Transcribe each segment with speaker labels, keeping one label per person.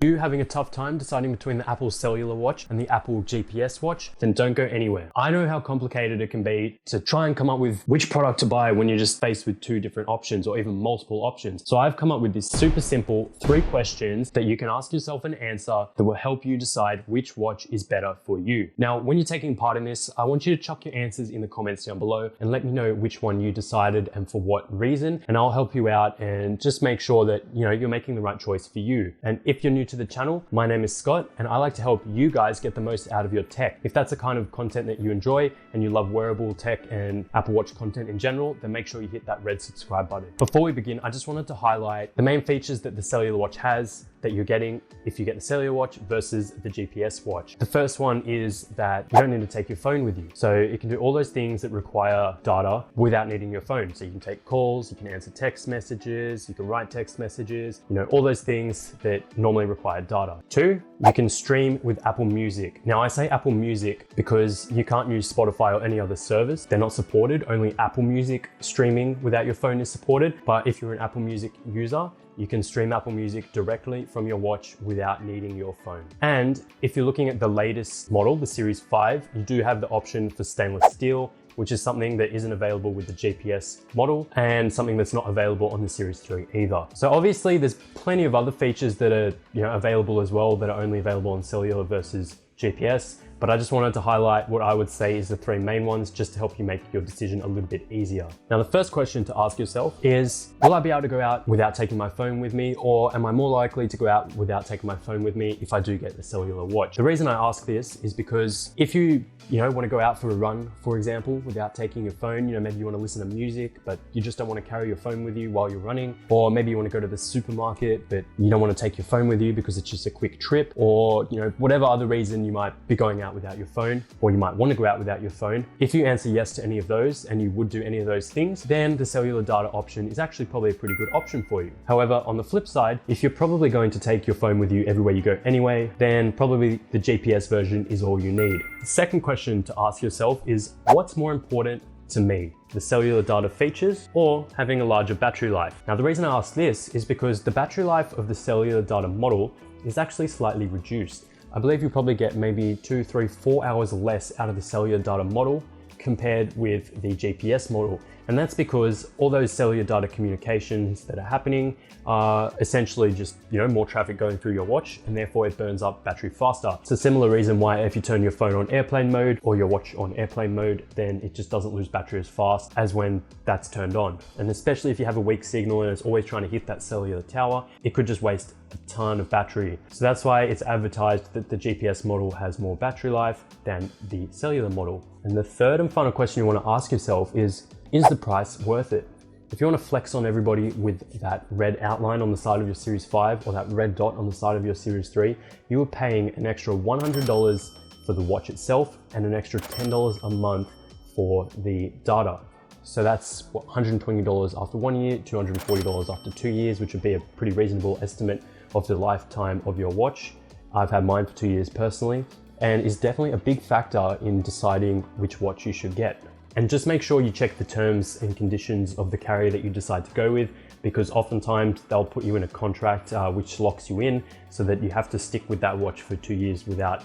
Speaker 1: You having a tough time deciding between the Apple Cellular watch and the Apple GPS watch? Then don't go anywhere. I know how complicated it can be to try and come up with which product to buy when you're just faced with two different options or even multiple options. So I've come up with this super simple 3 questions that you can ask yourself and answer that will help you decide which watch is better for you. Now, when you're taking part in this, I want you to chuck your answers in the comments down below and let me know which one you decided and for what reason, and I'll help you out and just make sure that you're making the right choice for you. And if you're new to the channel, my name is Scott and I like to help you guys get the most out of your tech. If that's the kind of content that you enjoy and you love wearable tech and Apple Watch content in general, then make sure you hit that red subscribe button. Before we begin, I just wanted to highlight the main features that the Cellular watch has that you're getting if you get the Cellular watch versus the GPS watch. The first one is that you don't need to take your phone with you. So it can do all those things that require data without needing your phone. So you can take calls, you can answer text messages, you can write text messages, all those things that normally require data. 2, you can stream with Apple Music. Now I say Apple Music because you can't use Spotify or any other service. They're not supported. Only Apple Music streaming without your phone is supported. But if you're an Apple Music user, you can stream Apple Music directly from your watch without needing your phone. And if you're looking at the latest model, the Series 5, you do have the option for stainless steel, which is something that isn't available with the GPS model and something that's not available on the Series 3 either. So obviously there's plenty of other features that are available as well that are only available on Cellular versus GPS. But I just wanted to highlight what I would say is the 3 main ones just to help you make your decision a little bit easier. Now, the first question to ask yourself is, will I be able to go out without taking my phone with me? Or am I more likely to go out without taking my phone with me if I do get the Cellular watch? The reason I ask this is because if you want to go out for a run, for example, without taking your phone, maybe you want to listen to music, but you just don't want to carry your phone with you while you're running. Or maybe you want to go to the supermarket, but you don't want to take your phone with you because it's just a quick trip, or whatever other reason you might be going out without your phone, or you might want to go out without your phone. If you answer yes to any of those and you would do any of those things, then the Cellular data option is actually probably a pretty good option for you. However, on the flip side, if you're probably going to take your phone with you everywhere you go anyway, then probably the GPS version is all you need. The second question to ask yourself is, what's more important to me, the Cellular data features or having a larger battery life? Now, the reason I ask this is because the battery life of the Cellular data model is actually slightly reduced. I believe you probably get maybe 2, 3, 4 hours less out of the Cellular data model compared with the GPS model. And that's because all those cellular data communications that are happening are essentially just, more traffic going through your watch, and therefore it burns up battery faster. It's a similar reason why if you turn your phone on airplane mode or your watch on airplane mode, then it just doesn't lose battery as fast as when that's turned on. And especially if you have a weak signal and it's always trying to hit that cellular tower, it could just waste a ton of battery. So that's why it's advertised that the GPS model has more battery life than the Cellular model. And the third and final question you want to ask yourself is the price worth it? If you want to flex on everybody with that red outline on the side of your Series 5 or that red dot on the side of your Series 3, you are paying an extra $100 for the watch itself and an extra $10 a month for the data. So that's what, $120 after 1 year, $240 after 2 years, which would be a pretty reasonable estimate of the lifetime of your watch. I've had mine for 2 years personally, and is definitely a big factor in deciding which watch you should get. And just make sure you check the terms and conditions of the carrier that you decide to go with, because oftentimes they'll put you in a contract which locks you in so that you have to stick with that watch for 2 years without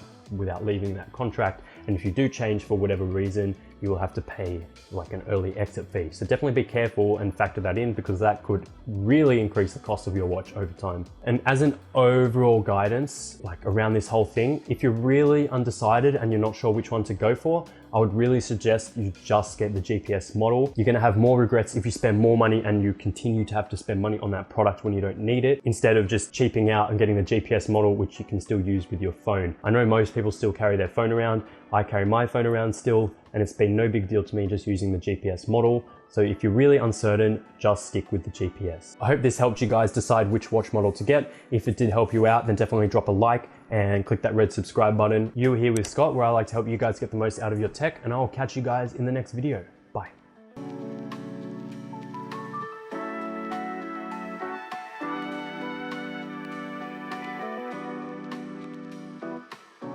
Speaker 1: leaving that contract. And if you do change for whatever reason, you will have to pay like an early exit fee. So definitely be careful and factor that in, because that could really increase the cost of your watch over time. And as an overall guidance, like around this whole thing, if you're really undecided and you're not sure which one to go for, I would really suggest you just get the GPS model. You're gonna have more regrets if you spend more money and you continue to have to spend money on that product when you don't need it, instead of just cheaping out and getting the GPS model, which you can still use with your phone. I know most people still carry their phone around. I carry my phone around still, and it's been no big deal to me just using the GPS model. So if you're really uncertain, just stick with the GPS. I hope this helped you guys decide which watch model to get. If it did help you out, then definitely drop a like and click that red subscribe button. You were here with Scott, where I like to help you guys get the most out of your tech, and I'll catch you guys in the next video. Bye.